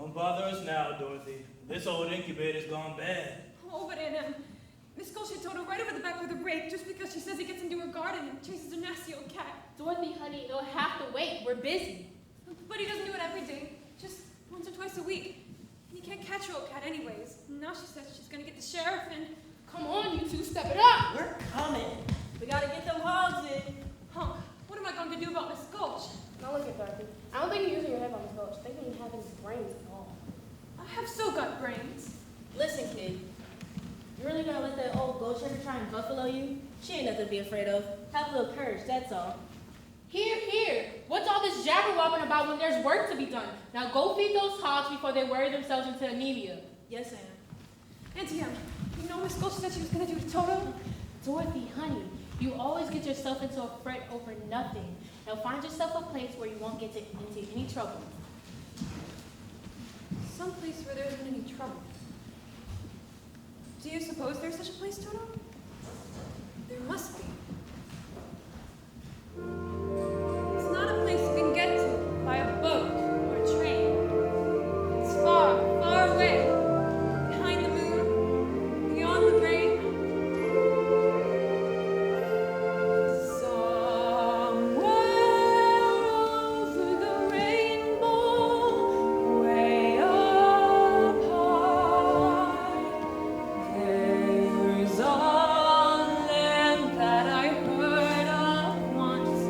Don't bother us now, Dorothy. This old incubator's gone bad. Oh, but Miss Gulch hit Toto right over the back with a rake just because she says he gets into her garden and chases a nasty old cat. Dorothy, honey, you'll have to wait. We're busy. But he doesn't do it every day, just once or twice a week. And he can't catch her old cat anyways. Now she says she's gonna get the sheriff and... Come on, you two, step it up. We're coming. We gotta get them hogs in. Huh, what am I going to do about Miss Gulch? Now look at Dorothy. I don't think you're using your head on this Gulch. They don't have any brains at all. I have so got brains. Listen, kid. You really gonna let that old goat checker try and buffalo you? She ain't nothing to be afraid of. Have a little courage, that's all. Here. What's all this jabber-wobbing about when there's work to be done? Now go feed those hogs before they worry themselves into anemia. Yes, ma'am. Auntie Em, you know Miss Gulch said she was gonna do to Toto? Dorothy, honey, you always get yourself into a fret over nothing. Now find yourself a place where you won't get into any trouble. Some place where there isn't any trouble. Do you suppose there's such a place, Toto? There must be. It's not a place you can get to by a boat or a train. It's far, far away. Behind the moon, beyond the rain. Somewhere over the rainbow, way up high, there's a land that I heard of once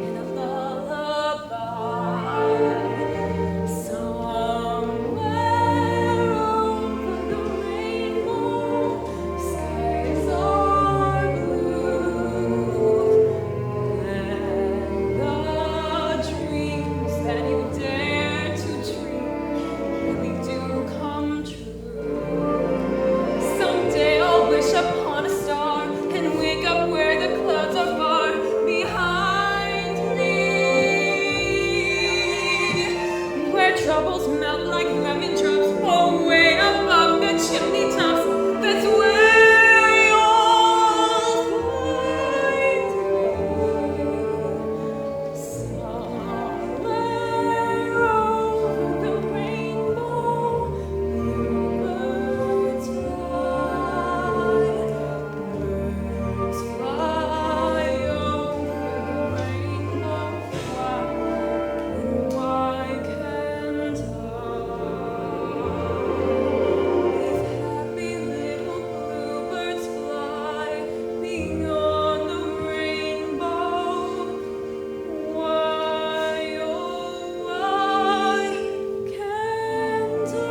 in a lullaby. Somewhere over the rainbow, skies are blue, and the dreams that you dare to dream really do come true. Someday I'll wish upon a star and wake up where the clouds are far behind me, where troubles melt like lemon drops away above the chimney tops. That's where you'll find me. Somewhere over the rainbow, bluebirds fly over the rainbow. Why can't I? If happy little bluebirds fly beyond the rainbow, why, oh, why can't I?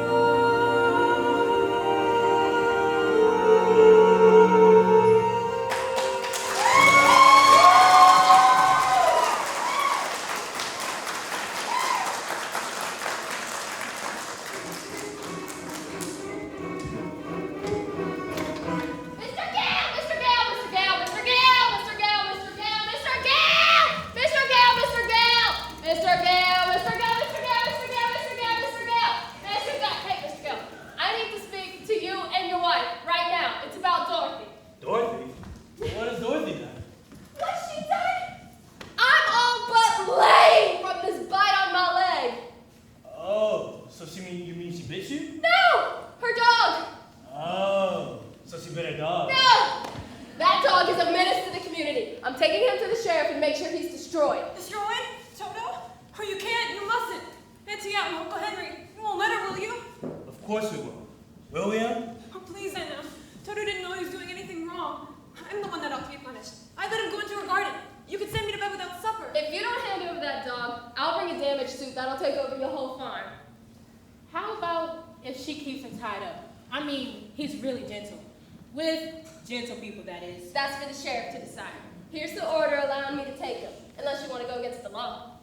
Mr. Gale! Mr. Gale! Mr. Gale! Mr. Gale! Mr. Gale! Mr. Gale! Mr. Gale! Mr. Gale! Mr. Gale! Mr. Gale! Mr. Gale! Mr. Gale! Mr. Gale! Mr. Gale! Mr. Gale! Mr. Gale! Hey, Mr. Gale. I need to speak to you and your wife right now. It's about Dorothy. Dorothy? What has Dorothy done? What's she done? I'm all but lame from this bite on my leg. Oh, so you mean she bit you? No! Her dog! Oh, so she bit her dog. No! That dog is a menace to the community. I'm taking him to the sheriff and make sure he's destroyed. Destroyed? Toto? Oh, you can't, you mustn't. Auntie Em, Uncle Henry, you won't let her, will you? Of course we will. Will we, Em? Oh, please, Anna. Toto didn't know he was doing anything wrong. I'm the one that ought to be punished. I let him go into her garden. You could send me to bed without supper. If you don't hand over that dog, I'll bring a damage suit that'll take over your whole farm. How about if she keeps him tied up? I mean, he's really gentle. With gentle people, that is. That's for the sheriff to decide. Here's the order allowing me to take him, unless you want to go against the law.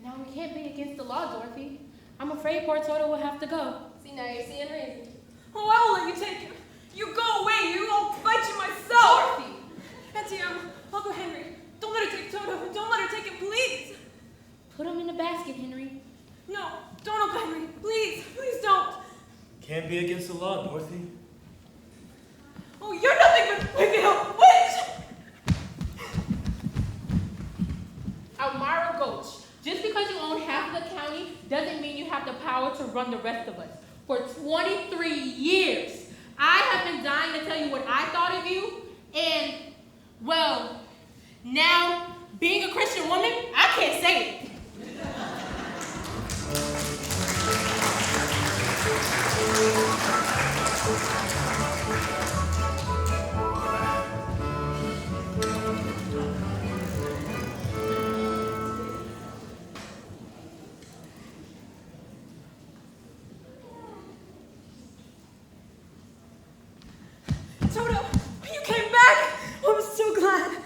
No, we can't be against the law, Dorothy. I'm afraid poor Toto will have to go. See, now you're seeing reason. Oh, I will let you take him. You go away, you, I'll fight you myself. Dorothy! Auntie Em, Uncle Henry, don't let her take Toto. Don't let her take him, please. Put him in the basket, Henry. No, don't, Uncle Henry. Please, please don't. Can't be against the law, Dorothy. Oh, you're nothing but wicked old witch. Elmira Gulch. Just because because you own half of the county doesn't mean you have the power to run the rest of us. For 23 years, I have been dying to tell you what I thought of you, and, well, now, being a Christian woman, I can't say it. Toto, you came back! Oh, I'm so glad.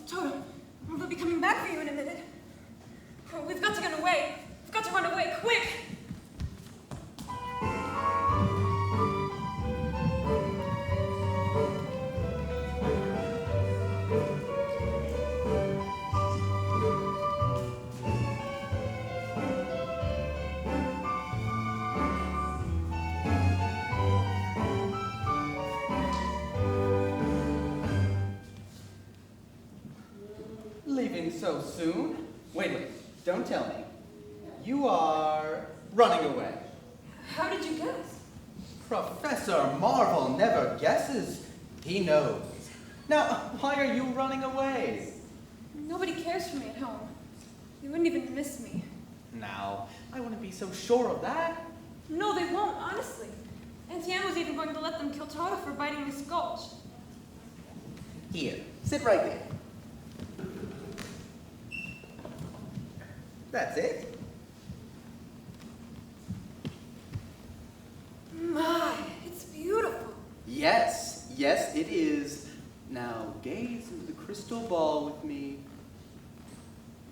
Toto, we'll be coming back for you in a minute. Oh, we've got to get away. We've got to run away, quick! Leaving so soon? Wait, don't tell me. You are running away. How did you guess? Professor Marvel never guesses. He knows. Now, why are you running away? Nobody cares for me at home. They wouldn't even miss me. Now, I wouldn't be so sure of that. No, they won't, honestly. Auntie Anne was even going to let them kill Toto for biting Miss Gulch. Here, sit right there. That's it. My, it's beautiful. Yes, it is. Now, gaze into the crystal ball with me.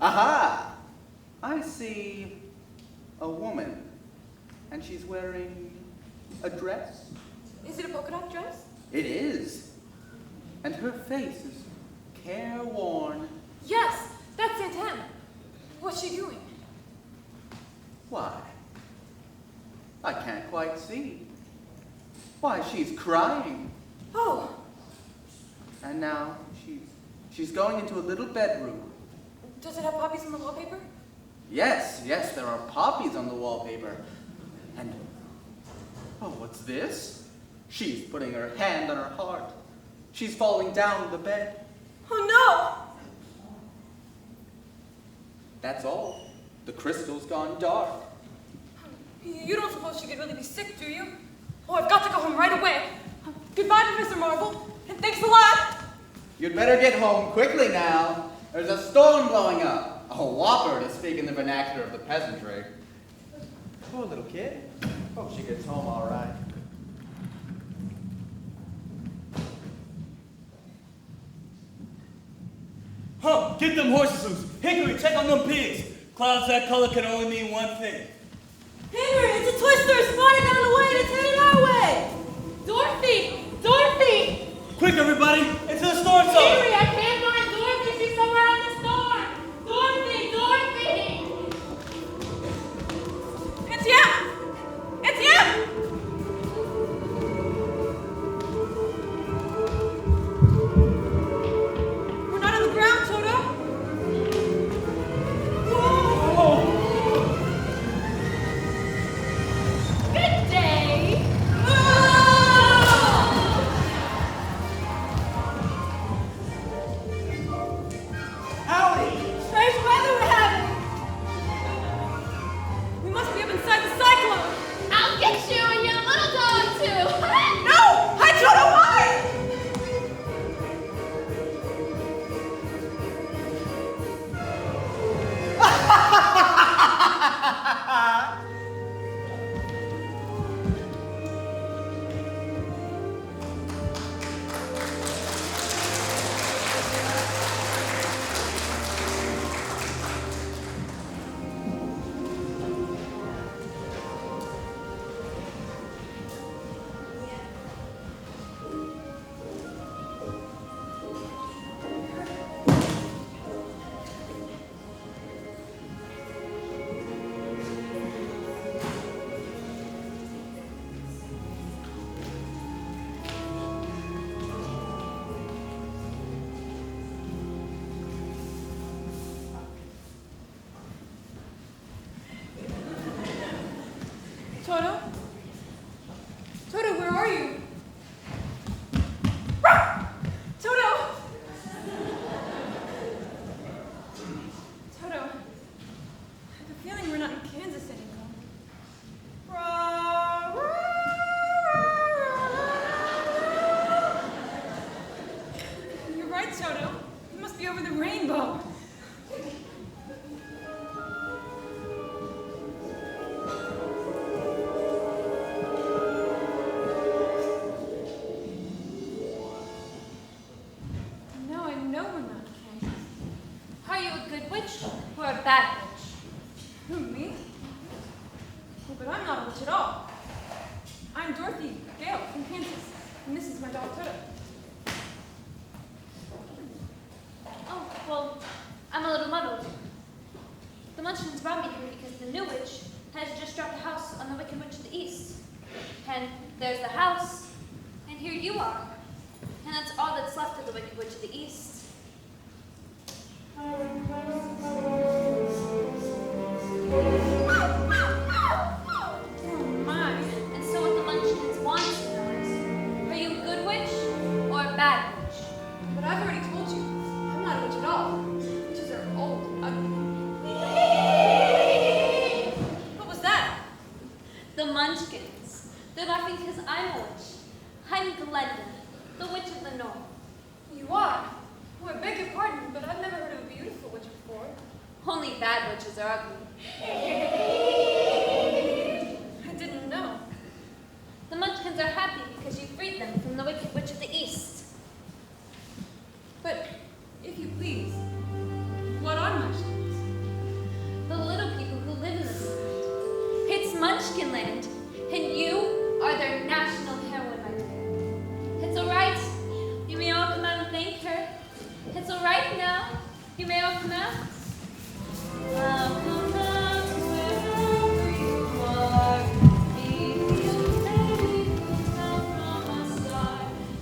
Aha! I see a woman, and she's wearing a dress. Is it a polka dot dress? It is. And her face is careworn. Yes, that's Aunt Anne. What's she doing? Why? I can't quite see. Why, she's crying. Oh, And now she's going into a little bedroom. does it have poppies on the wallpaper? Yes, there are poppies on the wallpaper. And, oh, what's this? She's putting her hand on her heart. She's falling down the bed. Oh That's all. The crystal's gone dark. no! You don't suppose she could really be sick, do you? Oh, I've got to go home right away. Goodbye, Professor Marvel, and thanks a lot! You'd better get home quickly now. There's a storm blowing up. A whopper, to speak in the vernacular of the peasantry. Poor little kid. Hope she gets home all right. Huh, get them horses loose. Hickory, check on them pigs. Clouds that color can only mean one thing. Henry, it's a twister spotted down the way that's headed our way. Dorothy! Dorothy! Quick, everybody, into the storm zone. Henry, I can't find Dorothy. She's somewhere in the storm. Dorothy! Dorothy! Auntie Anne! Auntie Anne! We're not on the ground, Toto. Good day! right, Toto. You must be over the rainbow. Now I know we're not Kansas. Are you a good witch or a bad witch? Who, me? Oh, but I'm not a witch at all. I'm Dorothy Gale from Kansas, and this is my dog Toto. Oh, well, I'm a little muddled. The Munchkins brought me here because the new witch has just dropped a house on the Wicked Witch of the East. And there's the house, and here you are. And that's all that's left of the Wicked Witch of the East. Oh, my. And so what the Munchkins want to know is, are you a good witch or a bad witch? But I've already told you, I'm not a witch at all. Witches are old and ugly. What was that? The Munchkins. They're laughing because I'm a witch. I'm Glenda, the witch of the north. You are? Oh, I beg your pardon, but I've never heard of a beautiful witch before. Only bad witches are ugly. I didn't know. The Munchkins are happy because you freed them from the Wicked Witch of the East. But, if you please, what are munchkins? The little people who live in this land. It's Munchkin land, and you are their national heroine, my dear. It's all right. You may all come out and thank her. It's all right now. You may all come out. Welcome out wherever you are. Be the lady who fell from a star.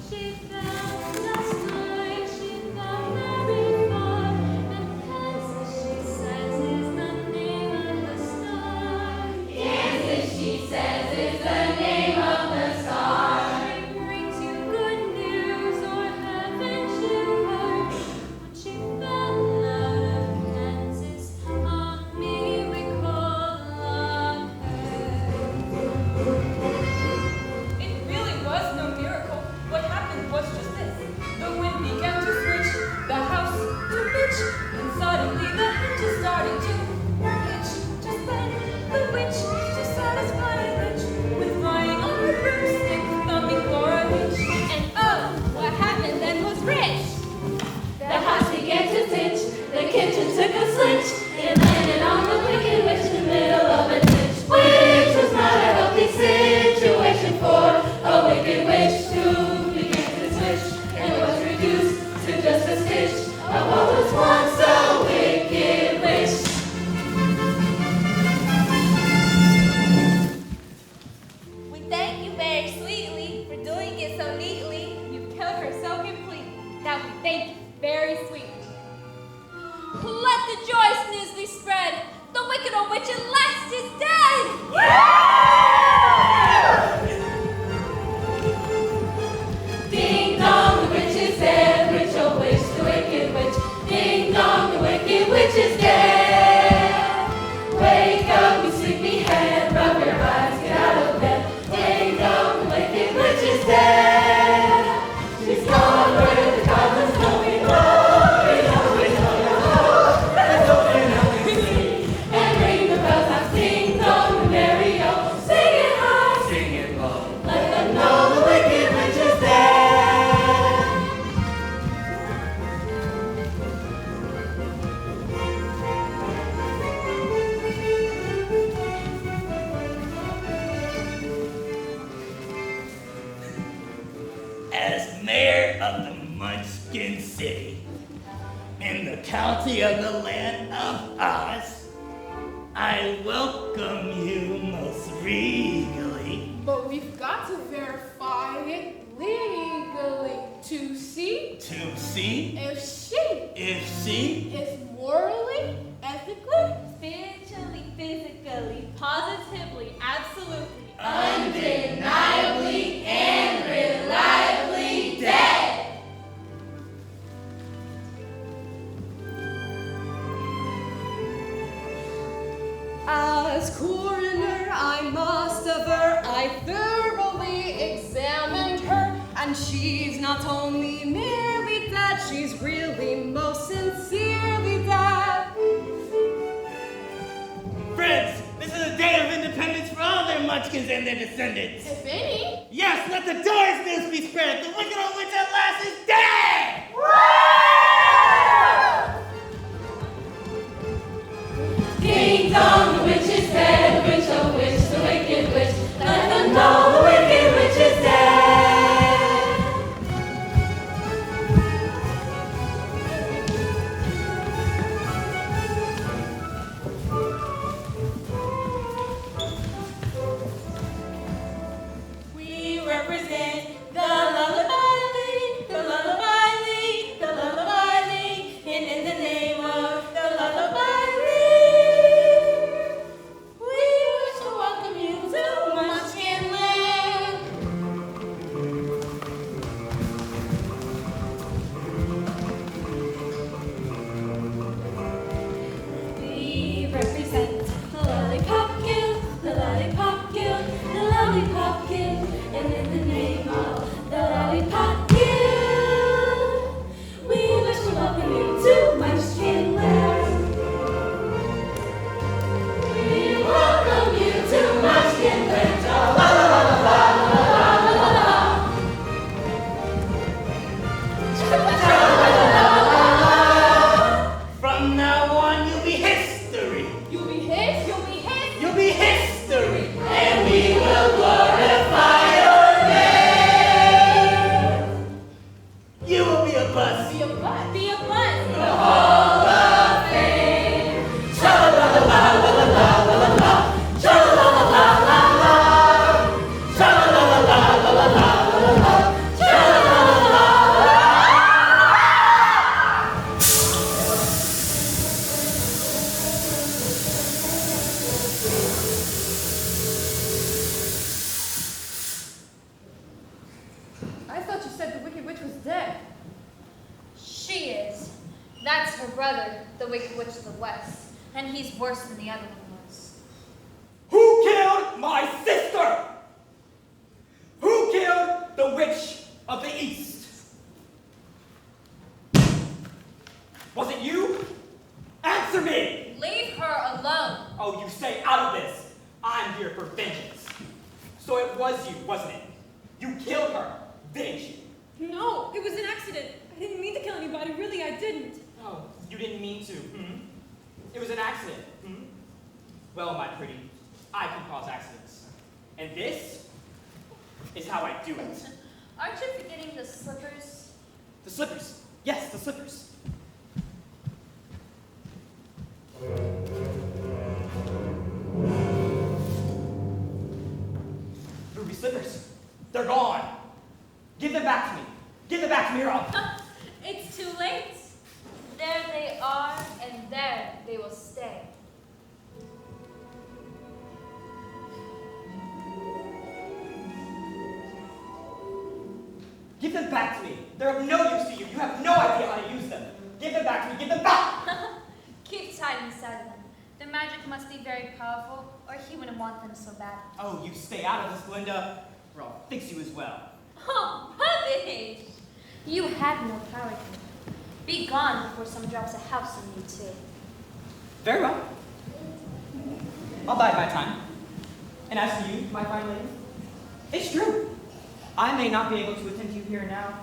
She fell last night. She fell very far. And Kansas, she says, is the name of the star. Kansas, she says, is the name of the star. It brings you good news, or haven't you heard? When she fell out of Kansas, a miracle occurred. It really was no miracle. What happened was just this. The wind began to switch, the house to pitch, and suddenly the hinges started to pitch. Just then, the witch, to satisfy a rich, went flying on her broomstick, thumbing for a hitch. And oh, what happened then was rich. The house began to pitch, the kitchen took a switch, it landed on the Wicked Witch in the middle of a ditch, which was not a healthy situation for a wicked witch who began to switch and was reduced to just a stitch of what was once a wicked witch. We thank you very sweetly for doing it so neatly. You've killed her so completely that we thank you very sweetly. Let the joyous news be spread. The wicked old witch at last is dead. Ding dong, the witch is dead. Witch old witch, the wicked witch. Ding dong, the wicked witch is dead. Wake up, you sleepy head. Rub your eyes, get out of bed. Ding dong, the wicked witch is dead. She's gone where the goblins know we know. And ring the bells now, ding dong, the merry o. Sing it high, Sing it low. let them know the wicked witch is dead. As mayor of the Munchkin City, in the county of the land of Oz, I welcome you most regally. But we've got to verify it legally to see To see if she is morally, ethically, Spiritually, physically, positively, absolutely, undeniably and reliably dead. As coroner, I must aver I thoroughly examined her, and she's not only merely dead, she's sincerely die. Friends, this is a day of independence for all their munchkins and their descendants. If any. Yes, let the doors news be spread. The wicked old witch at last is dead! Ding dong, the witch is dead. Witch, oh witch, the wicked witch. Let them know the wicked witch is dead. We represent the Lullaby League, the Lullaby League, the Lullaby League, and in the name of the Lullaby League, we wish to welcome you to Munchkin Land. We represent the Lollipop Guild, the Lollipop Guild, the Lollipop Guild, and in the name of the Lollipop Guild, we wish to welcome you to Munchkin Land. We welcome you to Munchkin Land. La la la la la la la la. From now on, you'll be history. You'll be his, you'll be his. You'll be history. And we will glorify your name. You will be a bus. Be a butt. Be a buzz. The Hall of Fame. Sha-la-la-la-la-la-la-la-la-la. Sha-la-la-la-la-la-la. Sha-la-la-la-la-la-la-la-la. I thought you said the Wicked Witch was dead. She is. That's her brother, the Wicked Witch of the West. And he's worse than the other one was. Who killed my sister? Who killed the witch of the East? Was it you? Answer me! Leave her alone. Oh, you stay out of this. I'm here for vengeance. So it was you, wasn't it? You killed her, didn't you? No, it was an accident. I didn't mean to kill anybody. Really, I didn't. Oh, you didn't mean to, It was an accident, Well, my pretty, I can cause accidents. And this is how I do it. Aren't you forgetting the slippers? The slippers. Yes, the slippers. Ruby slippers. They're gone. Give them back to me. Give them back to me or I'll... It's too late. There they are, and there they will stay. Give them back to me. They're of no use to you. You have no idea how to use them. Give them back to me. Give them back. Keep tight inside them. Their magic must be very powerful, or he wouldn't want them so bad. Oh, you stay out of this, Glinda, or I'll fix you as well. Oh, rubbish! You had no power here. Be gone before someone drops a house on you, too. Very well. I'll bide my time. And as for you, my fine lady, it's true. I may not be able to attend to you here and now,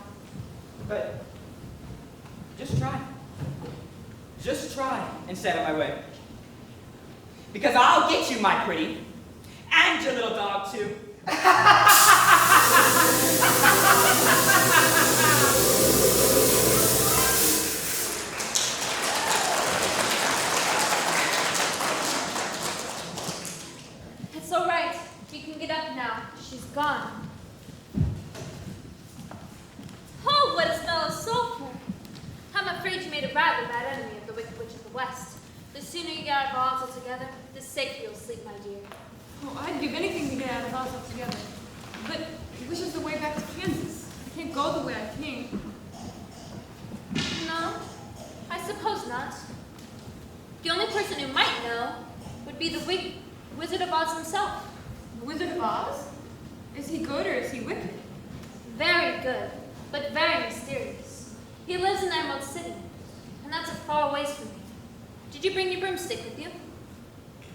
but just try. Just try and stay out of my way. Because I'll get you, my pretty, and your little dog, too. It's all right. You can get up now. She's gone. Oh, what a smell of sulfur! I'm afraid you made a rather bad enemy of the Wicked Witch of the West. The sooner you get out of Oz altogether, the safer you'll sleep, my dear. Oh, I'd give anything to get out of Oz altogether. But which is the way back to Kansas? I can't go the way I came. No, I suppose not. The only person who might know would be the Wizard of Oz himself. The Wizard of Oz? Is he good or is he wicked? Very good, but very mysterious. He lives in Emerald City, and and that's a far ways from me. Did you bring your broomstick with you?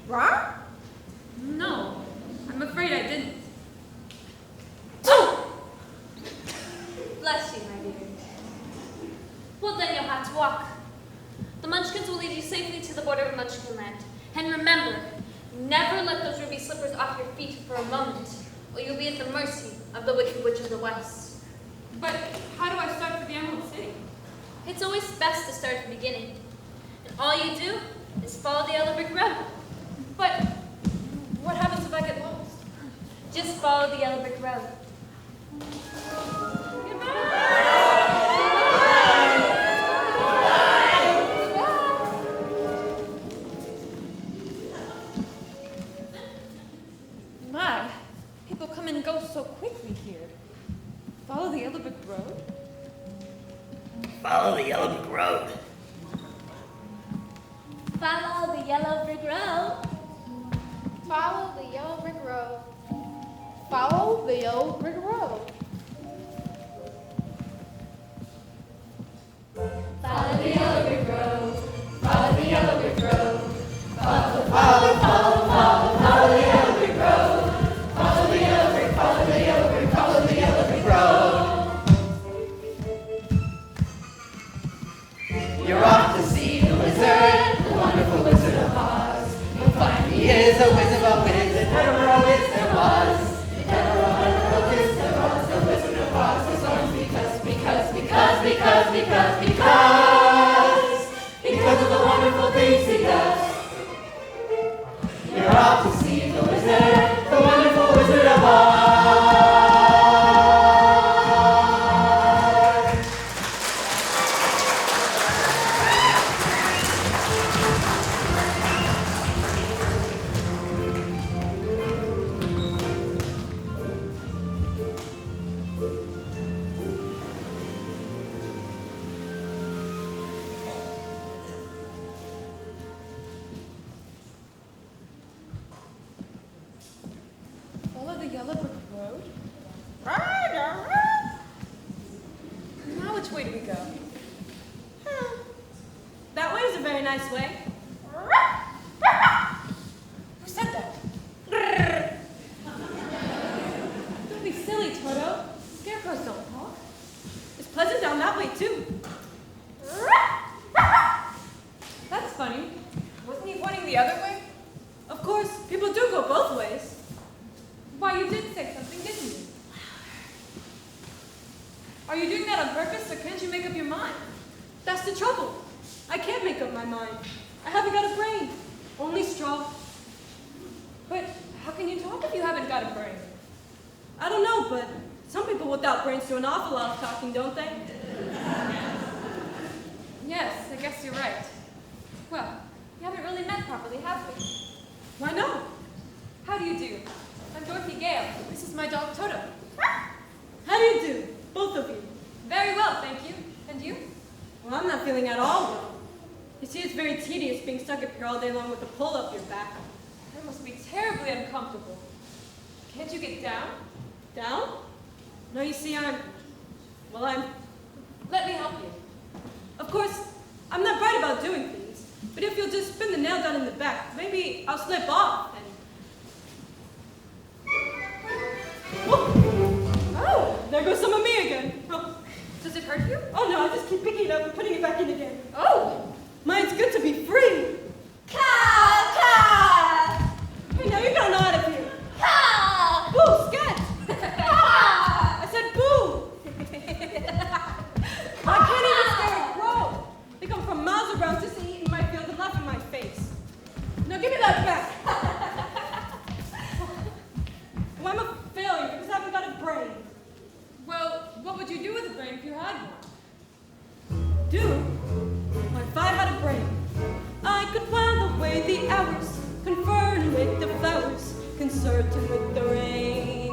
Rar? No, I'm afraid I didn't. Oh! Bless you, my dear. Well, then you'll have to walk. The Munchkins will lead you safely to the border of Munchkin Land. And remember, never let those ruby slippers off your feet for a moment, or you'll be at the mercy of the Wicked Witch of the West. But how do I start for the Emerald City? It's always best to start at the beginning. And all you do is follow the yellow brick road. But what happens if I get lost? Just follow the yellow brick road. My, people come and go so quickly here. Follow the yellow brick road? Follow the yellow brick road. Follow the yellow brick road. Follow the yellow brick road. Follow the yellow brick road. Follow the yellow brick road. Follow the yellow brick road. Follow the yellow brick road. Follow the yellow brick, follow the yellow brick, follow the yellow brick road. You're off to see the wizard, the wonderful Wizard of Oz. You'll find he is a wizard of wiz, and never always there was. Never always there was the Wizard of Oz. The songs because of the wonderful things he does. You're off to see the wizard, the wonderful Wizard of Oz. Follow the yellow brick road? Now which way do we go? That way is a very nice way. Who said that? Don't be silly, Toto. Scarecrows don't talk. It's pleasant down that way, too. That's funny. Wasn't he pointing the other way? Of course, people do go both ways. Why, you did say something, didn't you? Are you doing that on purpose, or can't you make up your mind? That's the trouble. I can't make up my mind. I haven't got a brain. Only straw. But how can you talk if you haven't got a brain? I don't know, but some people without brains do an awful lot of talking, don't they? Yes, I guess you're right. Well, we haven't really met properly, have we? Why no? How do you do? I'm Dorothy Gale. This is my dog Toto. How do you do, both of you? Very well, thank you. And you? Well, I'm not feeling at all well. You see, it's very tedious being stuck up here all day long with a pole up your back. That must be terribly uncomfortable. Can't you get down? Down? No, you see, Let me help you. Of course, I'm not bright about doing things, but if you'll just spin the nail down in the back, maybe I'll slip off and... Oh, there goes some of me again. Oh. Does it hurt you? Oh no, I just keep picking it up and putting it back in again. Oh, mine's good to be free. Caw, caw! Hey, now you're going out of here. Caw! Boo, scat! Caw! I said boo. I can't even stare at grow. They come from miles around just to eat in my field and laugh in my face. Now give me that back. Well, I'm a failure because I haven't got a brain. Well, what would you do with a brain if you had one? Do? Well, if I had a brain, I could while away the hours, conferring with the flowers, concerting with the rain.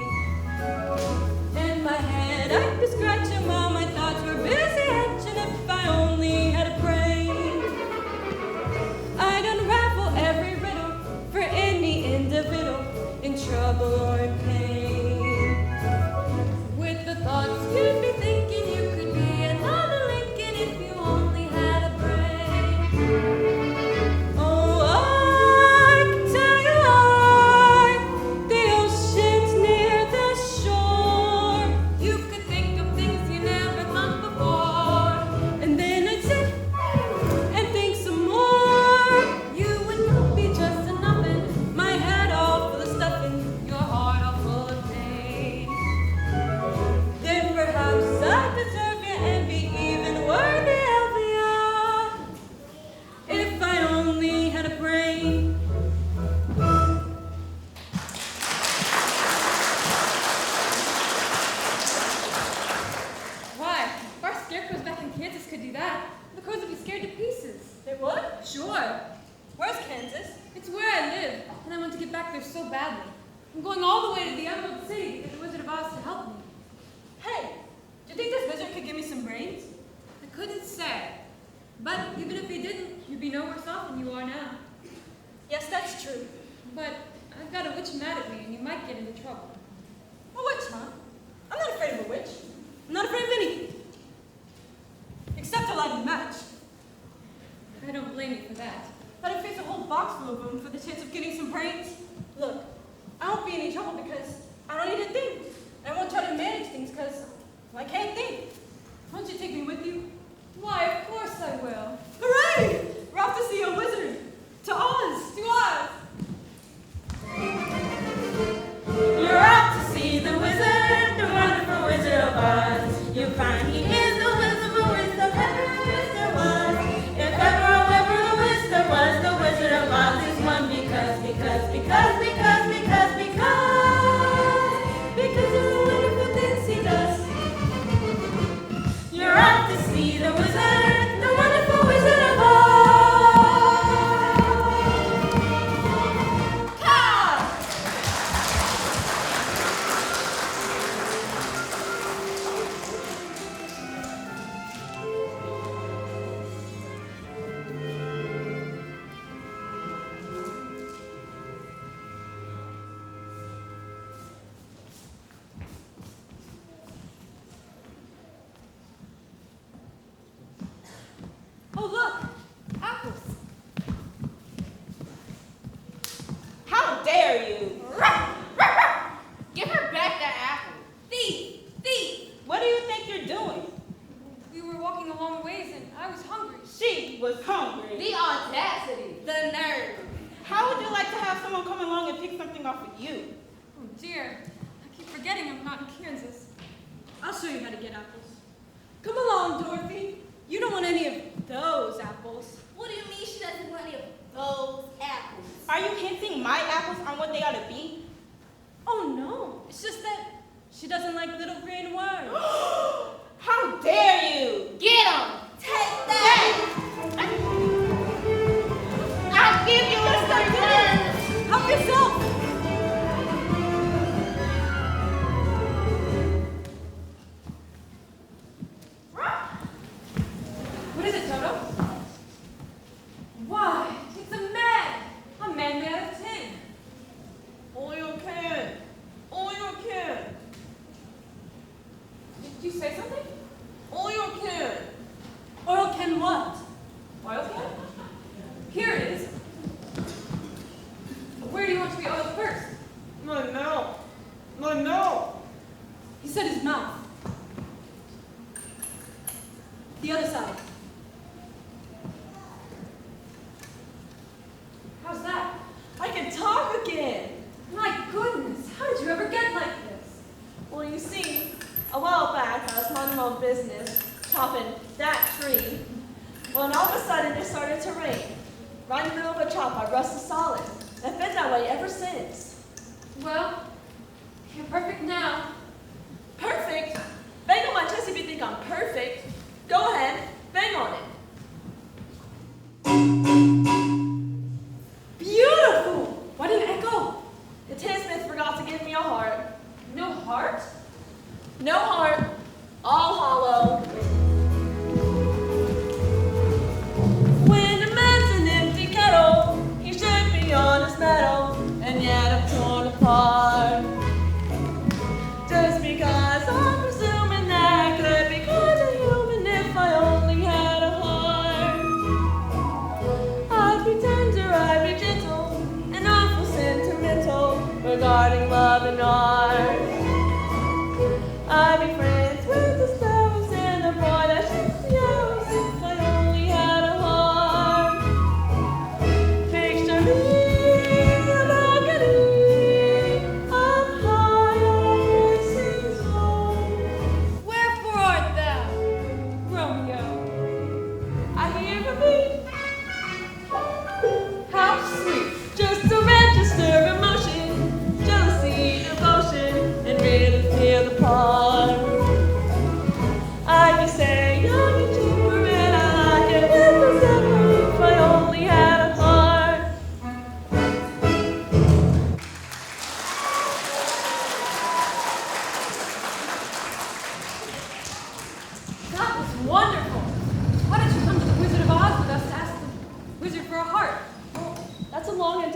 In my head, I'd be scratching while my thoughts were busy hatching. If I only had a brain, I'd unravel every riddle for any individual in trouble or in pain. With the thoughts you'd be thinking, you could be another Lincoln if you only had a brain. Where's Kansas? It's where I live, and I want to get back there so badly. I'm going all the way to the Emerald City to get the Wizard of Oz to help me. Hey, do you think this wizard could give me some brains? I couldn't say. But even if he didn't, you'd be no worse off than you are now. Yes, that's true. But I've got a witch mad at me, and you might get into trouble. A witch, huh? I'm not afraid of a witch. I'm not afraid of anything. Except a lighted match. I don't blame you for that. But I face a whole box full of them for the chance of getting some brains. Look, I won't be in any trouble because I don't need to think. And I won't try to manage things because I can't think. Won't you take me with you? Why, of course I will. Hooray! We're off to see a wizard. To Oz. To Oz. You're out to see the wizard, the wonderful Wizard of Oz. You find he is the wisdom of wisdom, ever there was. If ever a wisdom was, the Wizard of Oz is one because of the wonderful things he does. You're out to see the wizard, the wonderful Wizard of Oz. Come! Oh, look. Apples. How dare you? Give her back that apple. Thief! Thief! What do you think you're doing? We were walking a long ways, and I was hungry. She was hungry. The audacity. The nerve. How would you like to have someone come along and pick something off of you? Oh, dear. I keep forgetting I'm not in Kansas. I'll show you how to get apples. Come along, Dorothy. You don't want any of those apples. What do you mean she doesn't want any of those apples? Are you hinting my apples on what they ought to be? Oh, no. It's just that she doesn't like little green worms. How dare you! Get 'em! Take that! I'll give you a certain. Help yourself. What is it, Toto? Why, it's a man! A man made out of tin. Oil can. Oil can. Did you say something? Oil can. Oil can what? Oil can? Here it is. Where do you want to be oiled first? My mouth. My mouth. He said his mouth. The other side. How's that? I can talk again. My goodness, how did you ever get like this? Well, you see, a while back I was minding my own business, chopping that tree, when all of a sudden it started to rain. Right in the middle of a chop, I rusted solid. I've been that way ever since. Well, you're perfect now. Perfect? Bang on my chest if you think I'm perfect. Go ahead, bang on it. Beautiful! Why didn't it echo? The tinsmith forgot to give me a heart. No heart? No heart, all hollow. When a man's an empty kettle, he should be on his mettle, and yet I'm torn apart. Just because I'm presuming that I could be kind of human if I only had a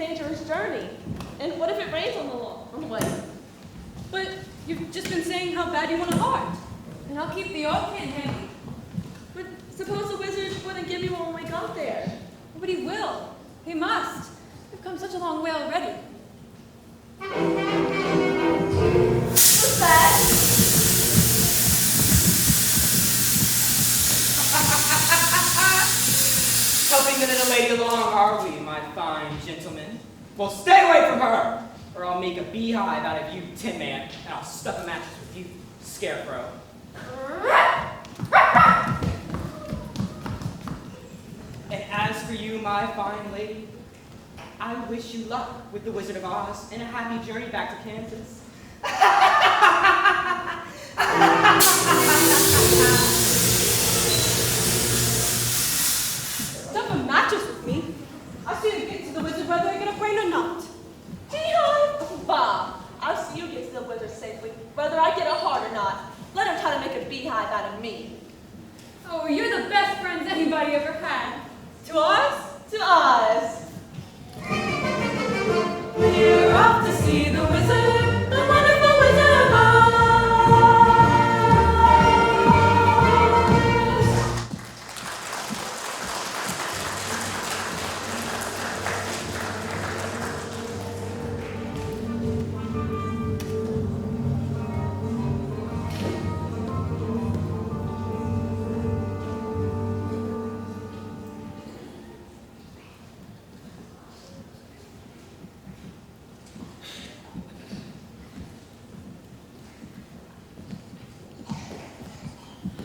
dangerous journey. And what if it rains on the way? But you've just been saying how bad you want a heart. And I'll keep the oil can handy. But suppose the wizard wouldn't give me one when we got there. But he will. He must. We've come such a long way already. What's that? Helping the little lady along, are we, my fine gentlemen? Well, stay away from her, or I'll make a beehive out of you, Tin Man, and I'll stuff a mattress with you, Scarecrow. And as for you, my fine lady, I wish you luck with the Wizard of Oz and a happy journey back to Kansas. Stuff a mattress with me. I'll see you get to the wizard whether I get a brain or not. Beehive? Bah! I'll see you get to the wizard safely, whether I get a heart or not. Let him try to make a beehive out of me. Oh, you're the best friends anybody ever had. To Oz? To Oz. We're off to see the wizard, the wonderful Wizard of Oz.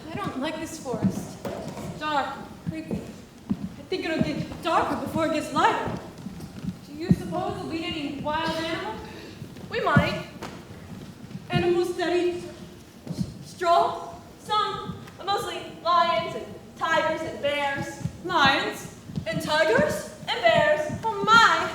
I don't like this forest. It's dark, creepy. I think it'll get darker before it gets lighter. Do you suppose we'll meet any wild animals? We might. Animals that eat straw? Some, but mostly lions and tigers and bears. Lions? And tigers? And bears. Oh my!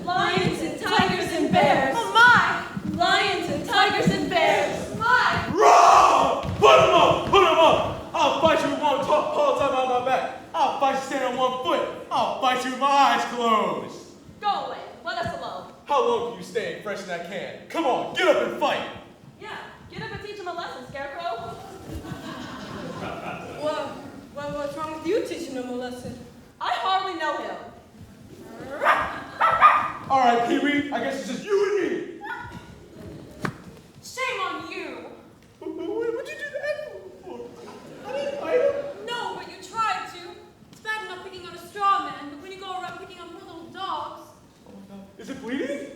Lions and tigers and bears. Oh my! Lions and tigers and bears. My! Roar! Put him up! Put him up! I'll fight you with one paw tied behind my back. I'll fight you standing on one foot. I'll fight you with my eyes closed. Go away. Let us alone. How long can you stay fresh in that can? Come on, get up and fight. Yeah, get up and teach him a lesson, Scarecrow. What's wrong with you teaching them a lesson? I hardly know him. All right, Pee-wee, I guess it's just you and me. Shame on you! What'd you do that for? I didn't fight him. No, but you tried to. It's bad enough picking on a straw man, but when you go around picking on poor little dogs. Oh no, is it bleeding?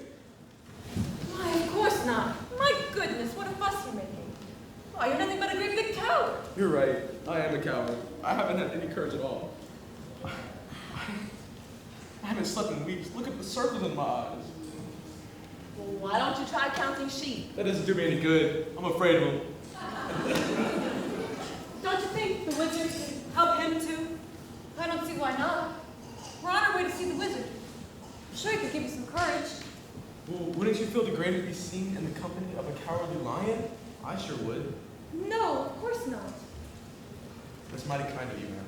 Why, of course not. My goodness, what a fuss you're making. Why, you're nothing but a great big coward. You're right, I am a coward. I haven't had any courage at all. I haven't slept in weeks. Look at the circles in my eyes. Well, why don't you try counting sheep? That doesn't do me any good. I'm afraid of him. Don't you think the wizard can help him too? I don't see why not. We're on our way to see the wizard. I'm sure he could give you some courage. Well, wouldn't you feel degraded to be seen in the company of a cowardly lion? I sure would. No, of course not. That's mighty kind of you, man.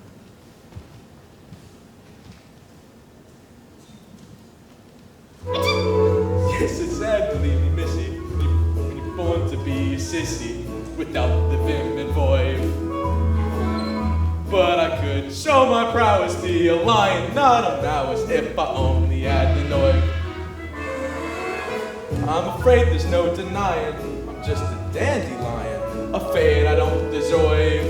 Yes, it's sad, believe me, Missy, when you're born to be a sissy without the vim and voice. But I could show my prowess, be a lion, not a mouse, if I only had the noise. I'm afraid there's no denying, I'm just a dandelion, a fate I don't deserve.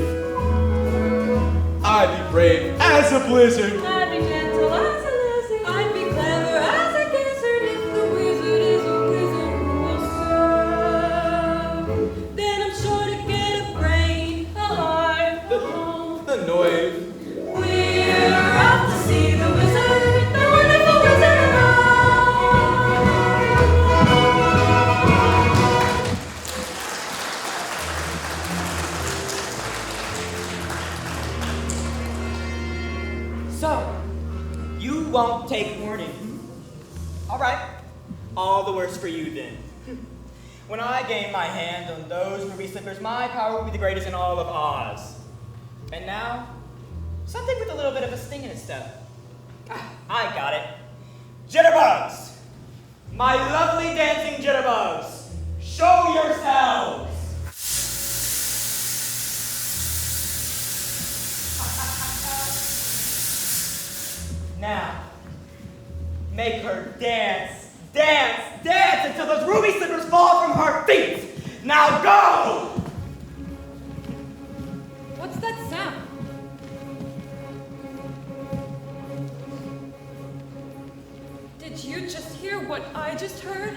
I'd be brave as a blizzard. I'd be gentle as a lizard. I'd be clever as a gizzard if the wizard is a wizard who will serve. Then I'm sure to get a brain, a heart, a home. The noise. We're off to see the wizard, the wonderful Wizard of Oz. So, you won't take warning. All right, all the worse for you then. When I gain my hand on those ruby slippers, my power will be the greatest in all of Oz. And now, something with a little bit of a sting in its step. Ah, I got it. Jitterbugs! My lovely dancing jitterbugs, show yourselves! Now, make her dance, dance, dance until those ruby slippers fall from her feet! Now go! What's that sound? Did you just hear what I just heard?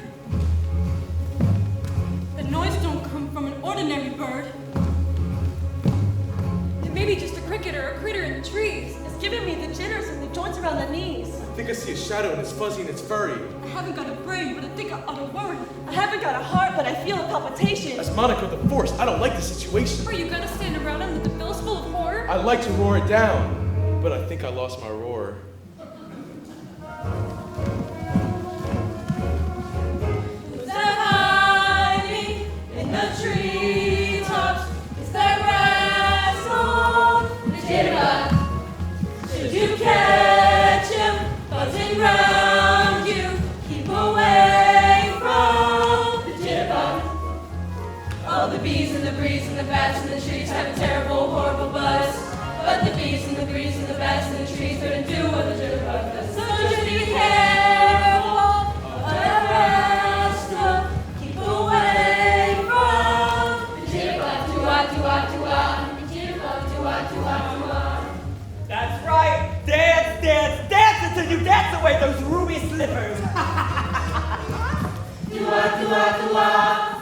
The noise don't come from an ordinary bird. It may be just a cricket or a critter in the trees. It's giving me the jitters and the joints around the knees. I think I see a shadow and it's fuzzy and it's furry. I haven't got a brain, but I think I ought to worry. I haven't got a heart, but I feel a palpitation. That's Monica the Force. I don't like the situation. Are you gonna stand around and let the bills full of horror? I like to roar it down, but I think I lost my roar. Who's that hiding in the treetops? Is that rascal, the jitterbug? Should you catch him buzzing round you, keep away from the jitterbug. All the bees and the breeze and the bats and the trees have a terrible, horrible buzz. But the bees and the breeze and the bats and the trees couldn't do what the jitterbug does. So just be careful of that rascal. Keep away from the jitterbug. Do-ah, do-ah, do-ah. The jitterbug, do-ah, do-ah, do-ah. That's right, dance, dance, dance until you dance away those ruby slippers! Do-ah, do-ah, do-ah.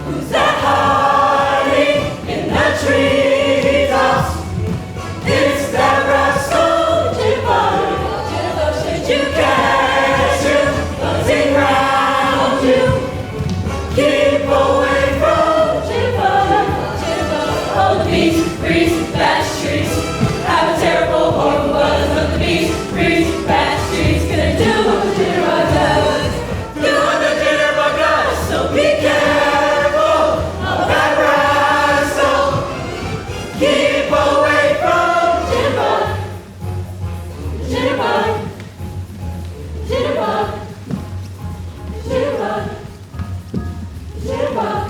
Who's that hiding in the treetops? It's that rascal jitterbug. Jitterbug, should you catch him buzzing round you? Keep away from jitterbug. Jitterbug, all the bees, breeze, bats, trees have a terrible, horrible buzz. But the bees, breeze, bats, trees gonna do what the jitterbug does. Do what the jitterbug does. So be careful of that rascal. Keep away from jitterbug. Jitterbug. Jitterbug. Jitterbug. Jitterbug.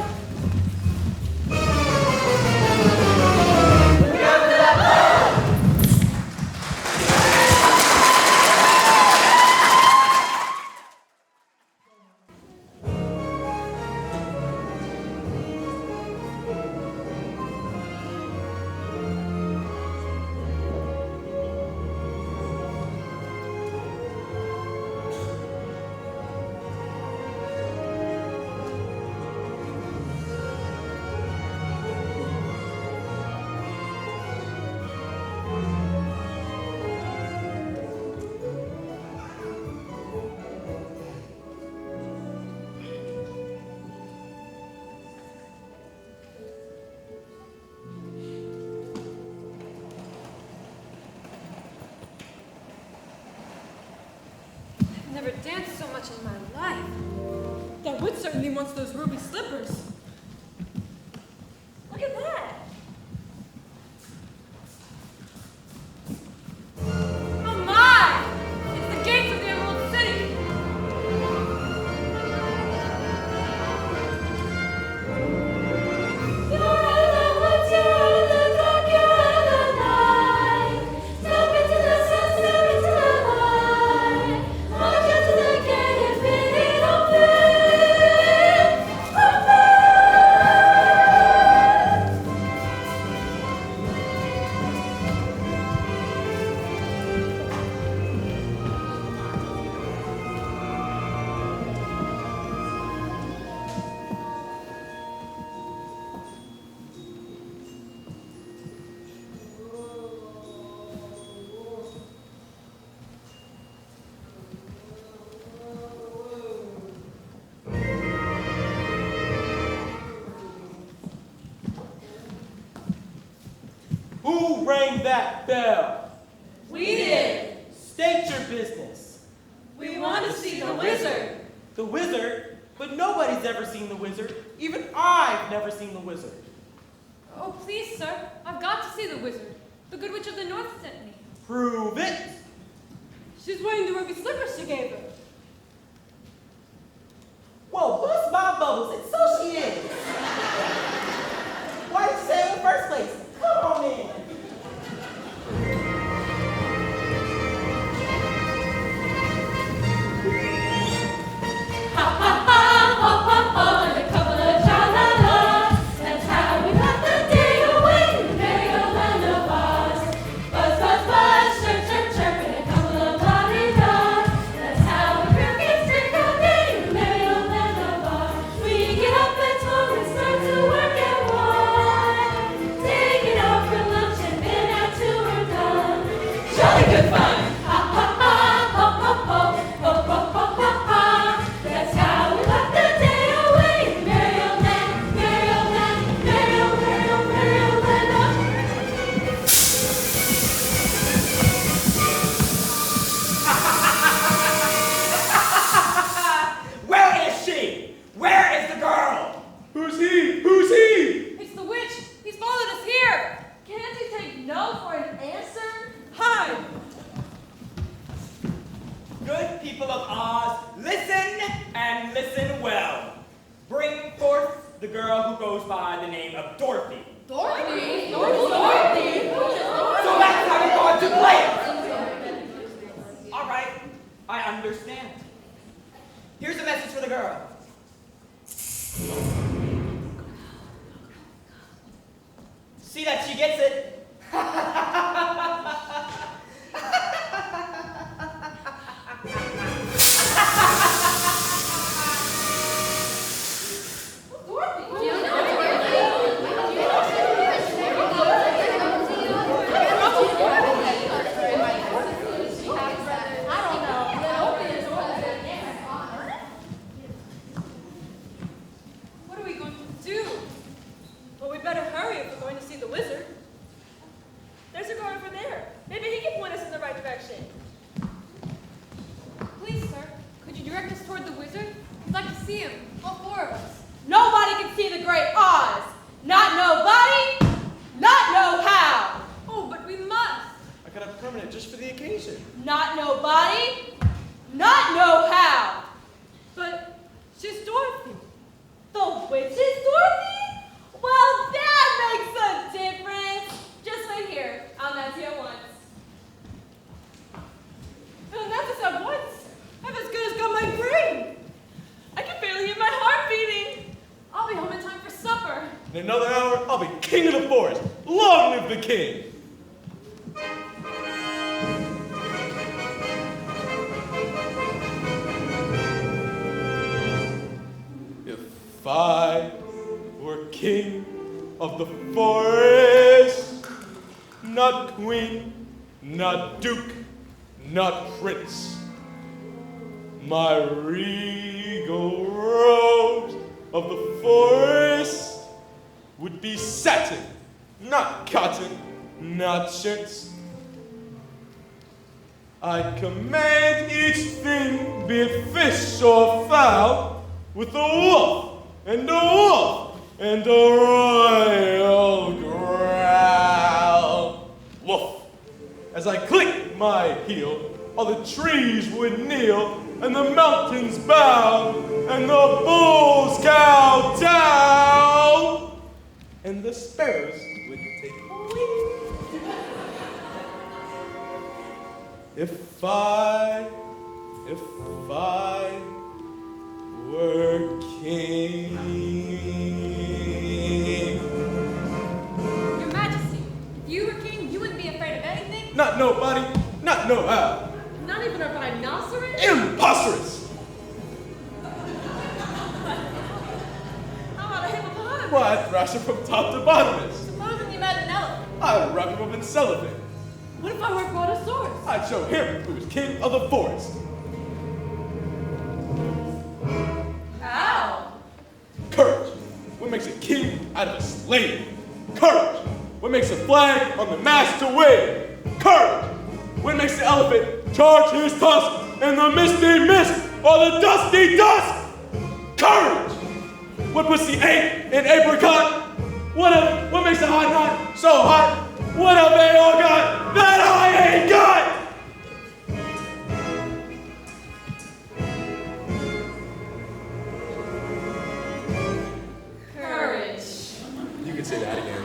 Look out for that bug. I've never danced so much in my life. That wood certainly wants those ruby slippers. Look at that. Oh my! It's the gates of the Emerald City. You're out of the woods, you're out of the dark, you're out of the night. Step into the sun, step into the light. March into the gate and bid it open. Open. Who rang that bell? We did. State your business. We want to see the wizard. The wizard? But nobody's ever seen the wizard. Even I've never seen the wizard. Oh, please, sir. I've got to see the wizard. The Good Witch of the North sent me. Prove it. She's wearing the ruby slippers she gave her. Whoa, bust my bubbles. It's so she is. Why did you say it in the first place? Come on in. Ha ha ha, ho ho ho, and a couple of tra-la-las. That's how we got the day away in the merry old land of Oz. Buzz, buzz, buzz, chirp, chirp, chirp, and a couple of la-di-das. That's how we crickets drink all day in the merry old land of Oz. We get up at 12 and start to work at 1. Take it out for lunch and then at 2 we're done. Jolly good fun. Ha ha ha, ho ho ho, ho ho ho ho ha. That's how we got the day away in the merry old land, merry old land, merry old, merry old, merry old land of Where is she? Where is the girl? Who's he? Who's he? It's the witch. He's followed us here. Can't you take no for an answer? Hi. Good people of Oz, listen and listen well. Bring forth the girl who goes by the name of Dorothy. Dorothy? So that's how we're going to play it. All right, I understand. Here's a message for the girl. See that she gets it. What are we going to do? Well, we better hurry if we're going to see the wizard. There's a guard over there. Maybe he can point us in the right direction. Please, sir, could you direct us toward the wizard? We'd like to see him, all four of us. Nobody can see the great Oz. Not nobody, not no how. Oh, but we must. I got a permanent just for the occasion. Not nobody, not no how. But she's Dorothy. The witch is Dorothy? Well, that makes a difference. Just wait here. I'll announce you at once. And that's us at once. I've as good as got my brain. I can barely hear my heart beating. I'll be home in time for supper. In another hour, I'll be king of the forest. Long live the king! If I were king of the forest, not queen, not duke, not prince, my regal robes of the forest would be satin, not cotton, not chintz. I command each thing, be it fish or fowl, with a wolf and a wolf and a royal growl. Woof! As I click my heel, all the trees would kneel, and the mountains bow, and the bulls cow down, and the sparrows would take wing. If I were king. Your Majesty, if you were king, you wouldn't be afraid of anything? Not nobody, not no how. Not even a rhinoceros? Imposterous! How about a hippopotamus? Why, I'd thrash him from top to bottom. Supposing you met an elephant. I'd wrap him up in cellophane. What if I were brontosaurus? I'd show him who was king of the forest. How? Courage. What makes a king out of a slave? Courage. What makes a flag on the mast to wave? Courage. What makes the elephant charge his tusk in the misty mist or the dusty dusk? Courage. What puts the egg in apricot? What makes a hot knot so hot? What have they all got that I ain't got? Courage. You can say that again.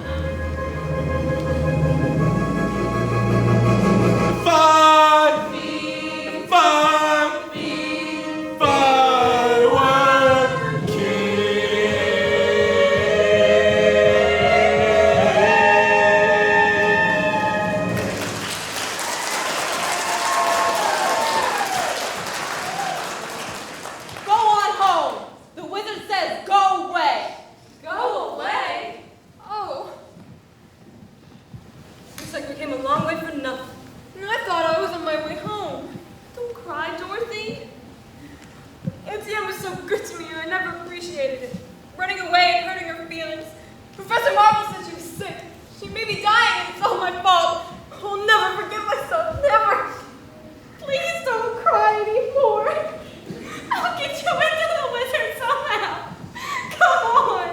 Go on home. The wizard says go away. Go away? Oh. Looks like we came a long way for nothing. And I thought I was on my way home. Don't cry, Dorothy. Auntie Anne was so good to me and I never appreciated it. Running away and hurting her feelings. Professor Marvel said she was sick. She may be dying and it's all my fault. I'll never forgive myself. Never. Please don't cry anymore. I'll get you into the wizard somehow. Come on.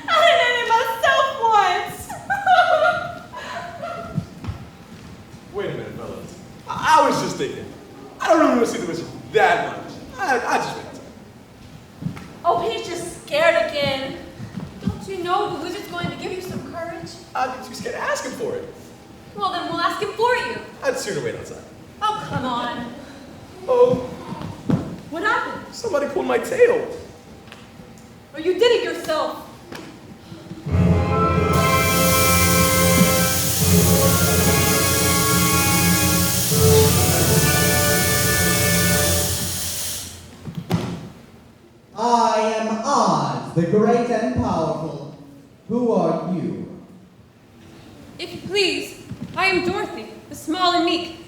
I did it myself once. Wait a minute, fellas. I was just thinking. I don't really want to see the wizard that much. I just wait. Oh, he's just scared again. Don't you know the wizard's going to give you some courage? I'd be too scared to ask him for it. Well, then we'll ask him for you. I'd sooner wait outside. Oh, come on. Oh, What happened? somebody pulled my tail. Or you did it yourself. I am Oz, the great and powerful. Who are you? If you please, I am Dorothy, the small and meek.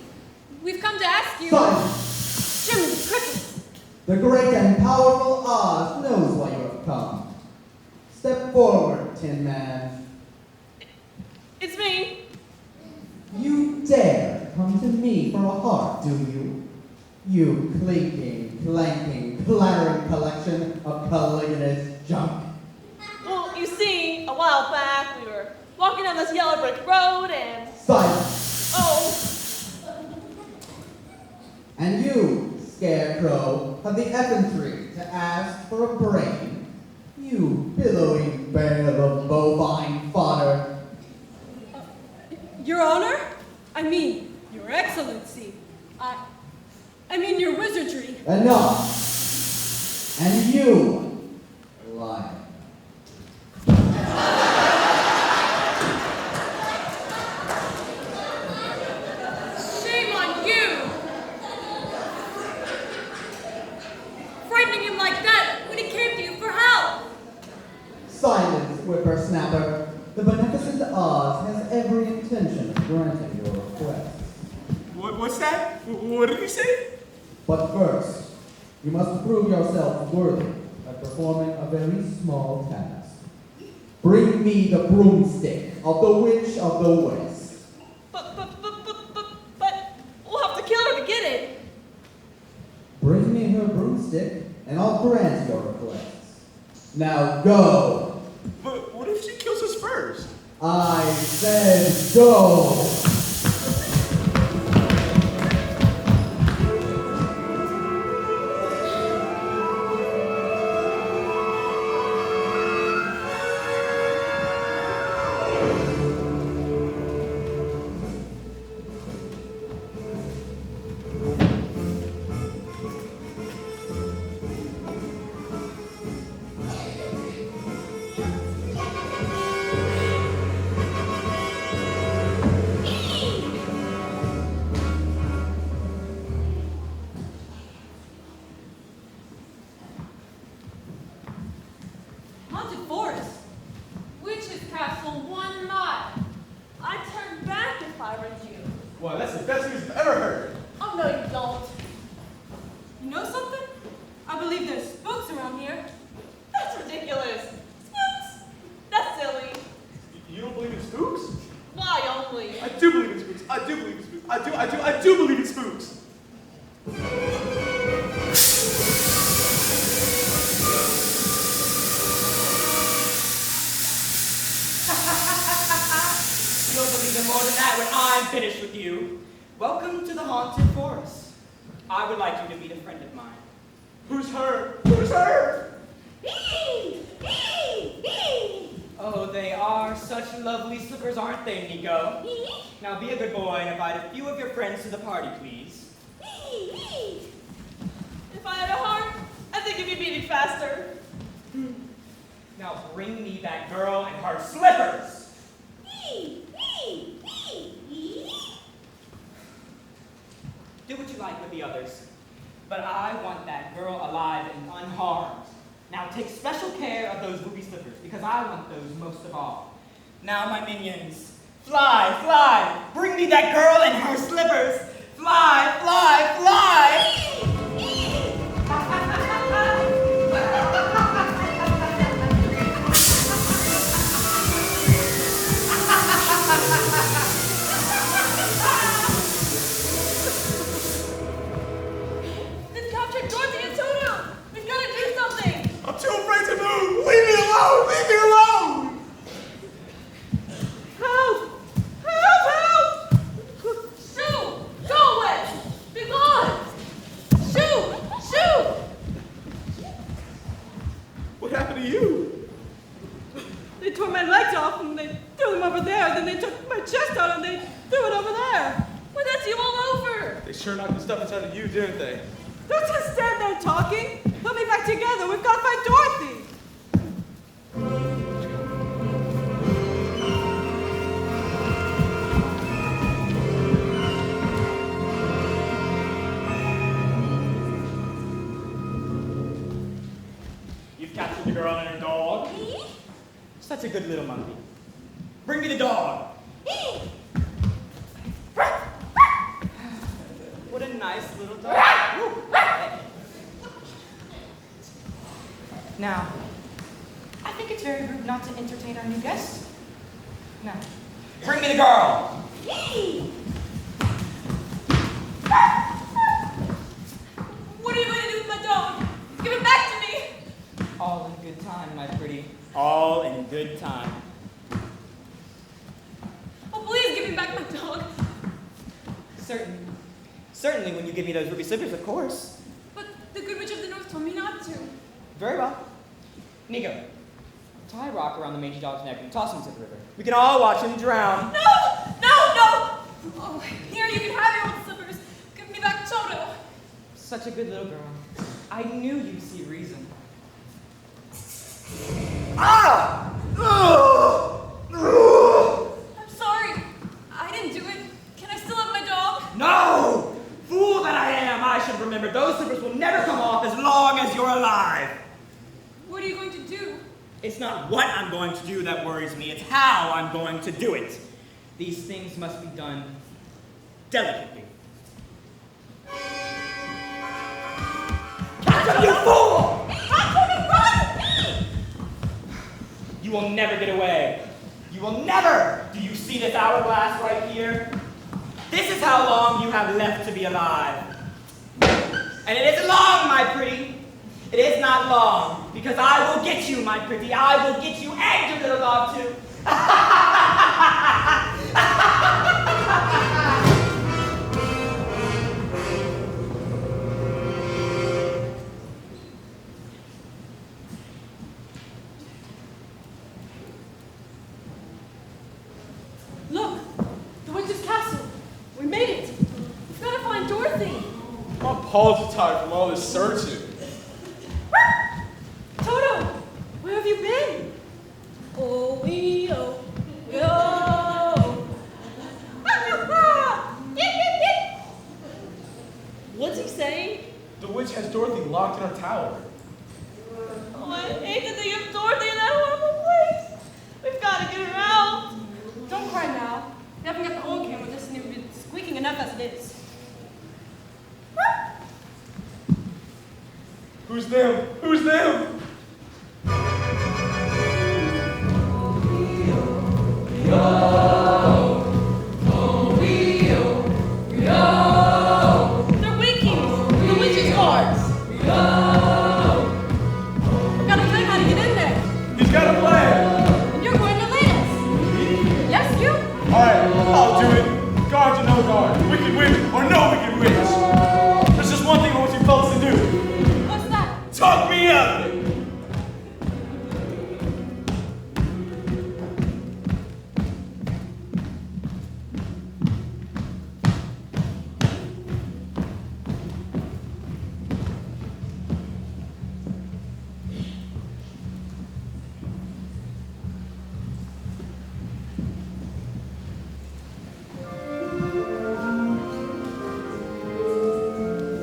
We've come to ask you... Silence! Jimmy, the crickets! The great and powerful Oz knows why you have come. Step forward, Tin Man. It's me. You dare come to me for a heart, do you? You clinking, clanking, clattering collection of Caligula's junk. Well, you see, a while back we were walking down this yellow brick road and... Silence! Oh, And you, Scarecrow, have the effrontery to ask for a brain. You billowing bale of bovine fodder. Your Honor? I mean, Your Excellency. I mean, your wizardry. Enough! And you, lion. Shame on you! Frightening him like that when he came to you for help! Silence, whippersnapper. The beneficent Oz has every intention of granting your request. What's that? What did he say? But first, you must prove yourself worthy of performing a very small task. Bring me the broomstick of the Witch of the West. but we'll have to kill her to get it. Bring me her broomstick, and I'll grant your request. Now go! But what if she kills us first? I said go! Haunted forest. Witch's castle 1 mile. I'd turn back if I were you. Wow, that's the best news I've ever heard. Oh, no, you don't. You know something? I believe there's spooks around here. That's ridiculous. Spooks? That's silly. You don't believe in spooks? I do believe in spooks. You'll believe in more than that when I'm finished with you. Welcome to the Haunted Forest. I would like you to meet a friend of mine. Who's her? Who's her? Oh, they are such lovely slippers, aren't they, Nico? Now be a good boy and invite a few of your friends to the party, please. If I had a heart, I think it'd be beating faster. Now bring me that girl and her slippers. Do what you like with the others, but I want that girl alive and unharmed. Now take special care of those ruby slippers, because I want those most of all. Now, my minions, fly, fly! Bring me that girl and her slippers! Fly, fly, fly! They've captured Dorothy and Toto! We've got to do something! I'm too afraid to move. Leave me alone. Leave me alone. Help! Help! Help! Shoo! Go away! Be gone! Shoo! Shoo! What happened to you? They tore my legs off and they threw them over there. Then they took my chest out and they threw it over there. Well, that's you all over! They sure knocked the stuff inside of you, didn't they? Don't just stand there talking. Put me back together. We've got to find Dorothy. You've captured the girl and her dog. Such a good little monkey. Bring me the dog. What a nice little dog. Now, I think it's very rude not to entertain our new guests. Now, bring me the girl. What are you going to do with my dog? Give it back to me! All in good time, my pretty. All in good time. Oh, please give me back my dog! Certainly when you give me those ruby slippers, of course. But the Good Witch of the North told me not to. Very well. Nico, tie a rock around the mangy dog's neck and toss him into the river. We can all watch him drown. No! No! No! Oh, here, you can have your old slippers. Give me back Toto. Such a good little girl. I knew you'd see reason. Ah! I'm sorry. I didn't do it. Can I still have my dog? No! Fool that I am! I should remember those slippers will never come off as long as you're alive. What are you going to do? It's not what I'm going to do that worries me, it's how I'm going to do it. These things must be done delicately. Catch him, you fool! You will never get away. You will never! Do you see this hourglass right here? This is how long you have left to be alive. And it isn't long, my pretty. It is not long, because I will get you, my pretty. I will get you and your little dog, too. Look! The Witch's Castle! We made it! We've got to find Dorothy! My paws are tired from all this searching. Toto! Where have you been? Oh, What's he saying? The witch has Dorothy locked in her tower. Oh, I hate to think of Dorothy in that horrible place. We've got to get her out. Don't cry now. We haven't got the old can with us and you've been squeaking enough as it is. Who's them? Who's them? Oh, we Talk me out of it.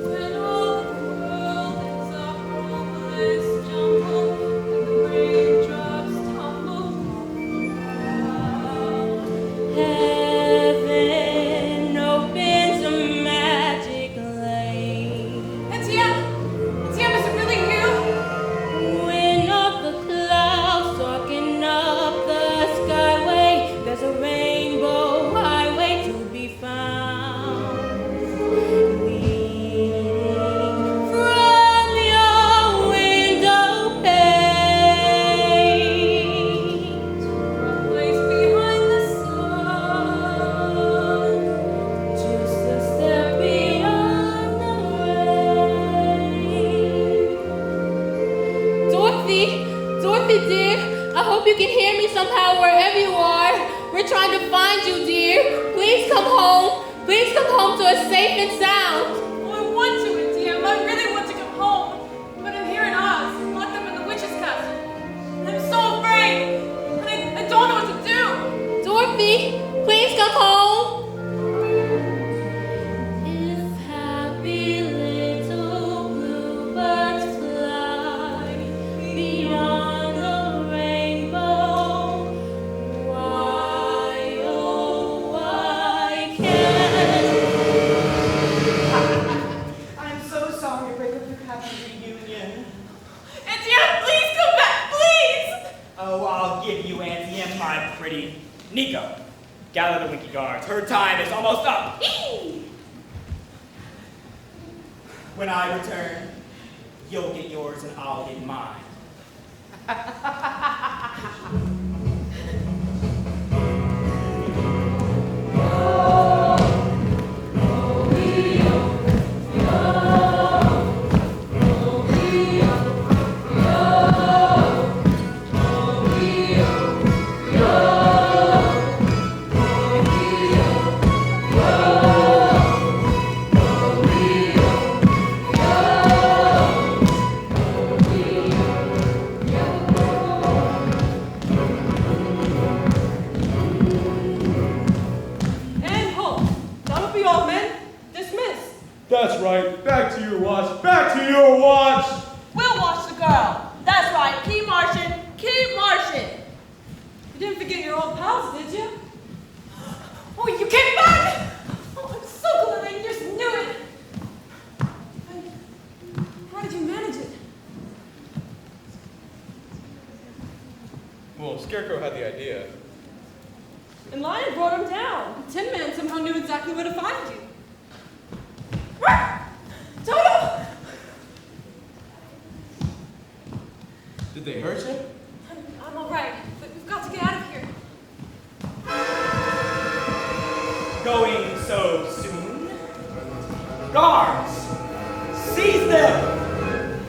When all the world is a hopeless jumble, and the raindrops tumble down, heaven opens a magic lane. Etienne, is it really you? When all the clouds darken up the skyway, there's a rainbow highway to be found. Leaning from your window pane, a place behind the sun, just a step beyond the rain. Dorothy dear, I hope you can hear me somehow wherever you are. We're trying to find you, dear. Please come home. Please come home to us safe and sound. Oh, I want to, Etienne. I really want to come home. But I'm here in Oz, locked up in the witch's castle. I'm so afraid. And I don't know what to do. Dorothy, please come home. If happy little bluebirds fly beyond the rainbow, why, oh, why can't I'm so sorry to break up your happy reunion. Etienne, please come back, please! Oh, I'll give you Auntie Em, my pretty. Nico, gather the Winky Guards. Her time is almost up. When I return, you'll get yours and I'll get mine. And halt. That'll be all, men. Dismiss. That's right. Back to your watch. Back to your watch. We'll watch the girl. That's right. Keep marching. Keep marching. You didn't forget your old pals, did you? Oh, you came back! Oh, I'm so glad I just knew it. How did you manage it? Well, Scarecrow had the idea. And Lion brought him down. Tin Man somehow knew exactly where to find you. Toto! Did they hurt you? I'm all right, but we've got to get out of here. Going so soon? Guards, seize them!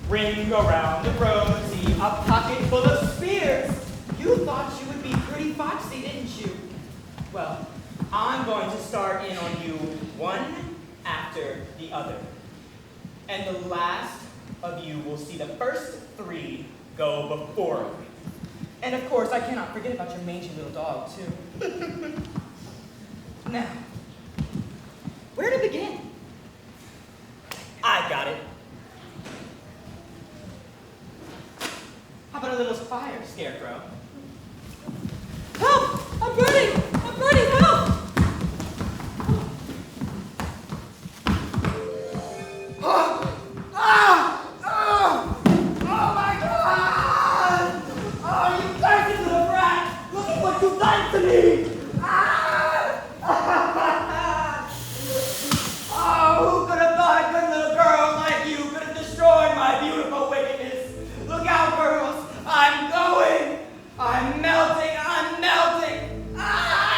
Ring around the rosy, a pocket full of spears. You thought you would be pretty foxy, didn't you? Well, I'm going to start in on you one after the other. And the last of you will see the first three go before me. And of course, I cannot forget about your mangy little dog, too. Now, where to begin? I got it. How about a little fire, Scarecrow? Help! I'm burning! I'm burning! Help! Oh my God! Oh, you cursed little brat! Look at what you've done to me! Oh, who could have thought a good little girl like you could have destroyed my beautiful wickedness? Look out, girls! I'm going! I'm melting! I'm melting! Ah!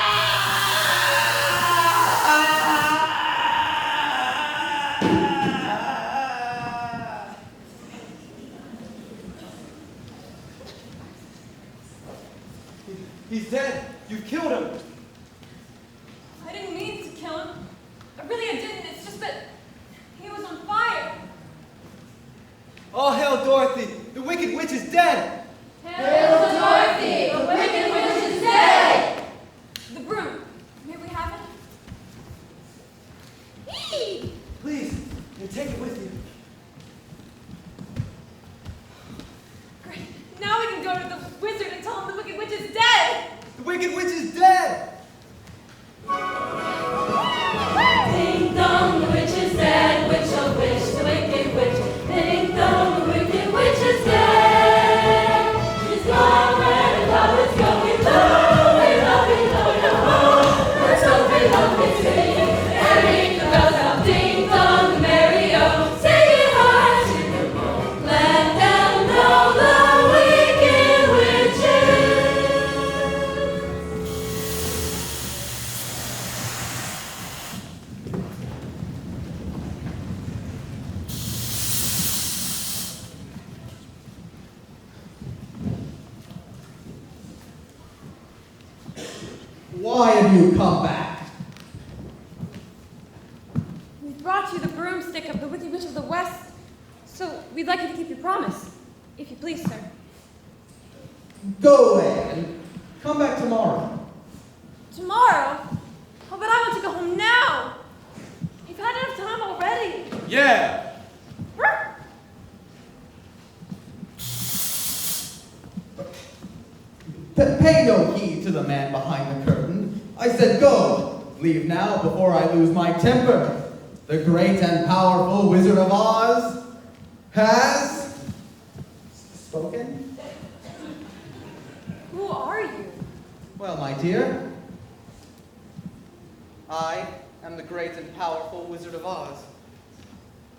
He's dead. You killed him. I didn't mean to kill him. I didn't. It's just that he was on fire. All hail Dorothy. The Wicked Witch is dead. Hail to Dorothy, the Wicked Witch is dead! The broom. May we have it? Eee! Please, you take it with you. Great. Now we can go to the wizard and tell him the Wicked Witch is dead! The Wicked Witch is dead. Ding dong, the witch is dead, witch oh wish, the wicked witch. Ding dong, the wicked witch is dead. She's gone where the clouds go, we love, we love, we love, we love. We're so we love, we sing. And ring the bells now, ding dong, the merry-o. Sing it hard, let them know the wicked witch is. Why have you come back? We brought you the broomstick of the Wicked Witch of the West, so we'd like you to keep your promise, if you please, sir. Go away and come back tomorrow. Tomorrow? Oh, but I want to go home now. We've had enough time already. Yeah. Pay no heed to the man behind the curtain. I said go. Leave now before I lose my temper. The great and powerful Wizard of Oz has spoken. Who are you? Well, my dear, I am the great and powerful Wizard of Oz.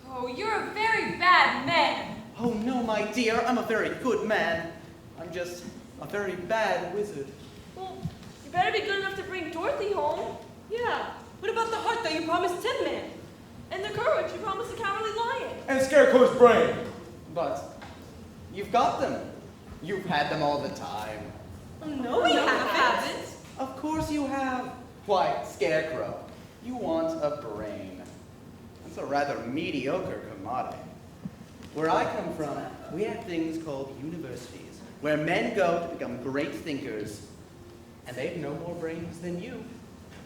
Oh, you're a very bad man. Oh no, my dear, I'm a very good man. I'm just a very bad wizard. Well, you better be good enough to bring Dorothy home. Yeah. What about the heart that you promised Tin Man? And the courage you promised the Cowardly Lion? And Scarecrow's brain. But you've got them. You've had them all the time. Oh, no, we haven't. Of course you have. Why, Scarecrow, you want a brain. That's a rather mediocre commodity. Where I come from, we have things called universities, where men go to become great thinkers, and they've no more brains than you.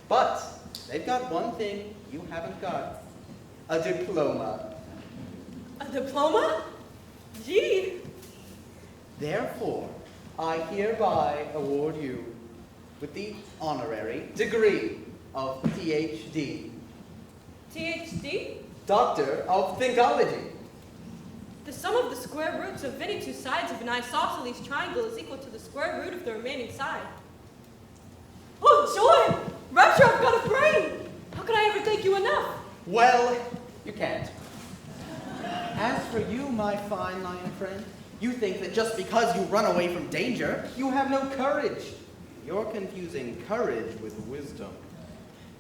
But they've got one thing you haven't got, a diploma. A diploma? Gee. Therefore, I hereby award you with the honorary degree of PhD, THD? Doctor of Thinkology. The sum of the square roots of any two sides of an isosceles triangle is equal to the square root of the remaining side. Oh, joy! Rapture, I've got a brain! How could I ever thank you enough? Well, you can't. As for you, my fine lion friend, you think that just because you run away from danger, you have no courage. You're confusing courage with wisdom.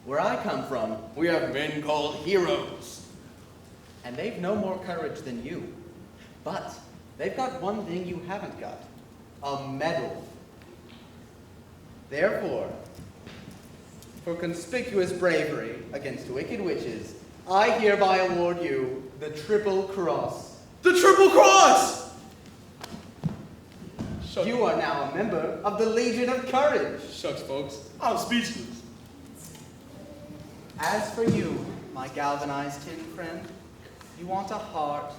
Where I come from, we have men called heroes. And they've no more courage than you. But they've got one thing you haven't got, a medal. Therefore, for conspicuous bravery against wicked witches, I hereby award you the Triple Cross. The Triple Cross! You are now a member of the Legion of Courage. Shucks, folks. I'm speechless. As for you, my galvanized tin friend, you want a heart.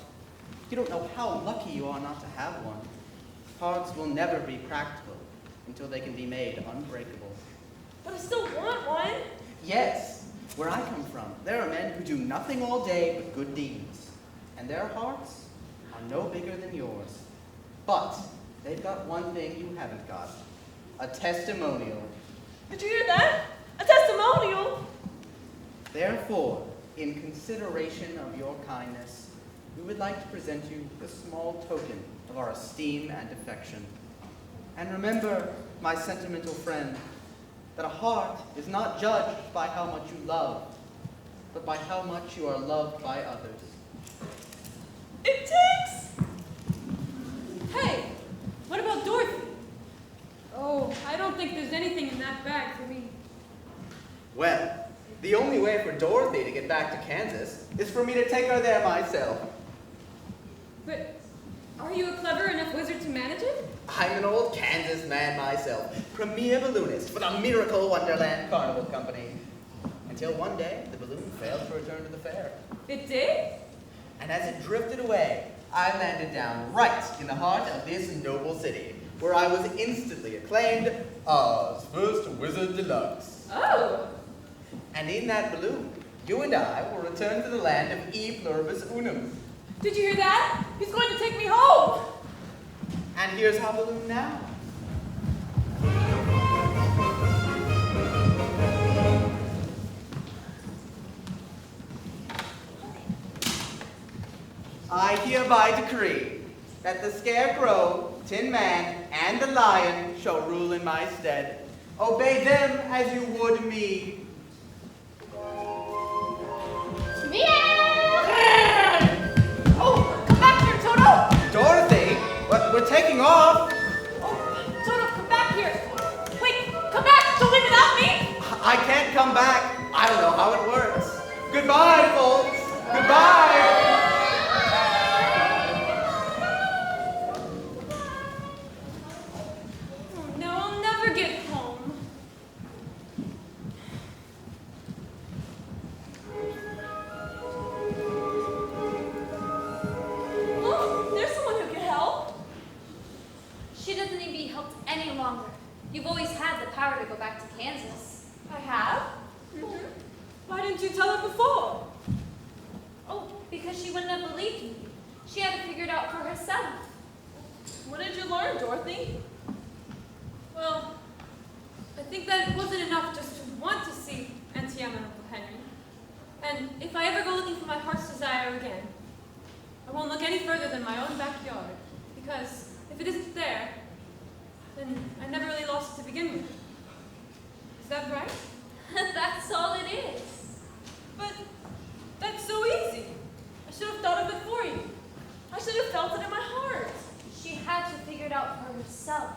You don't know how lucky you are not to have one. Hearts will never be practical until they can be made unbreakable. But I still want one. Yes, where I come from, there are men who do nothing all day but good deeds, and their hearts are no bigger than yours. But they've got one thing you haven't got, a testimonial. Did you hear that? A testimonial? Therefore, in consideration of your kindness, we would like to present you a small token of our esteem and affection. And remember, my sentimental friend, that a heart is not judged by how much you love, but by how much you are loved by others. It takes. Hey, what about Dorothy? Oh, I don't think there's get back to Kansas is for me to take her there myself. But are you a clever enough wizard to manage it? I'm an old Kansas man myself, premier balloonist for the Miracle Wonderland Carnival Company. Until one day, the balloon failed to return to the fair. It did? And as it drifted away, I landed down right in the heart of this noble city, where I was instantly acclaimed Oz First Wizard Deluxe. Oh! And in that balloon, you and I will return to the land of E Pluribus Unum. Did you hear that? He's going to take me home! And here's our balloon now. I hereby decree that the Scarecrow, Tin Man, and the Lion shall rule in my stead. Obey them as you would me. Oh, come back here, Toto! Dorothy, we're taking off. Oh, Toto, come back here! Wait, come back! Don't leave without me! I can't come back. I don't know how it works. Goodbye, folks. Goodbye. Oh, now I'll never get home. Oh, there's someone who can help. She doesn't need to be helped any longer. You've always had the power to go back to Kansas. I have? Why didn't you tell her before? Oh, because she wouldn't have believed me. She had to figure it out for herself. What did you learn, Dorothy? Well, I think that it wasn't enough just to want to see Auntie Emma and Uncle Henry. And if I ever go looking for my heart's desire again, I won't look any further than my own backyard. Because if it isn't there, then I never really lost it to begin with. Is that right? That's all it is. But that's so easy. I should have thought of it for you. I should have felt it in my heart. She had to figure it out for herself.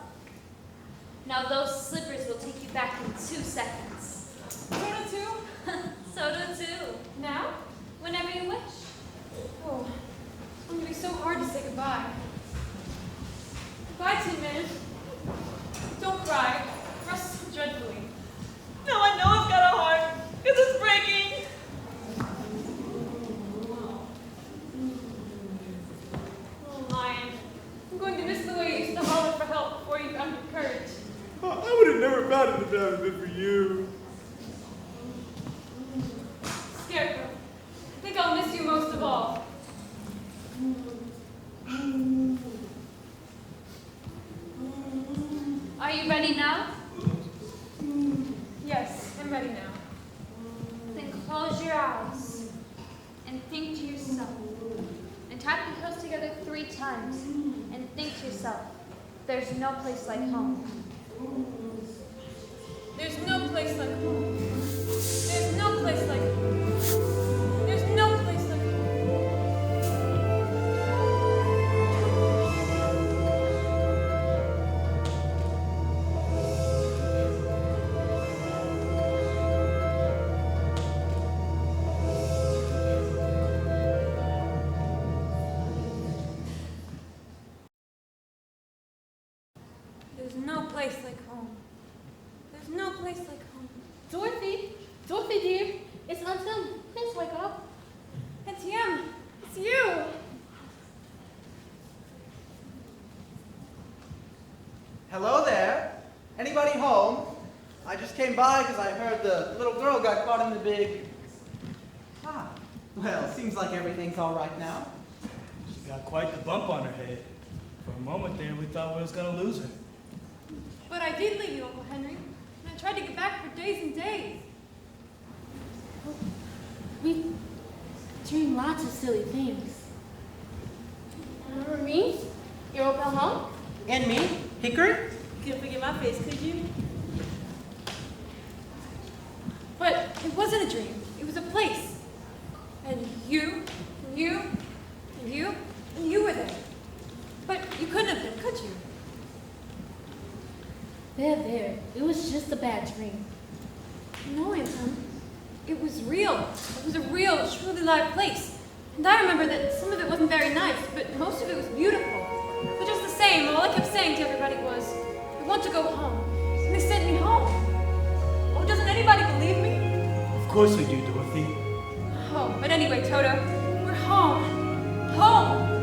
Now those slippers will take you back in 2 seconds. Soda too? Soda too. Now? Whenever you wish. Oh, it's going to be so hard to say goodbye. Goodbye, Tin Man. Don't cry. You rust so dreadfully. Now I know I've got a heart, because it's breaking. Oh, Lion. I'm going to miss the way you used to holler for help before you found your courage. I would have never found it if it hadn't been for you. Scarecrow, I think I'll miss you most of all. Are you ready now? Yes, I'm ready now. Then close your eyes and think to yourself. And tap your toes together 3 times and think to yourself, there's no place like home. There's no place like home. There's no place like home. There's no place like home. There's no place like home. There's no place like home. Dorothy, Dorothy dear, it's Aunt Em. Please wake up. Auntie Em, it's you. Hello there. Anybody home? I just came by because I heard the little girl got caught in the big... Ah, well, seems like everything's all right now. She got quite the bump on her head. For a moment there, we thought we was gonna lose her. But I did leave you, Uncle Henry. And I tried to get back for days and days. We dream lots of silly things. Remember me? Your old pal Hunk? And me? Hickory? You couldn't forget my face, could you? But it wasn't a dream. It was a place. And you, and you, and you, and you were there. But you couldn't have been, could you? There. It was just a bad dream. No, Aunt Em. it was real. It was a real, truly live place. And I remember that some of it wasn't very nice, but most of it was beautiful. But just the same, all I kept saying to everybody was, I want to go home. And they sent me home. Oh, doesn't anybody believe me? Of course we do, Dorothy. Oh, but anyway, Toto, we're home. Home!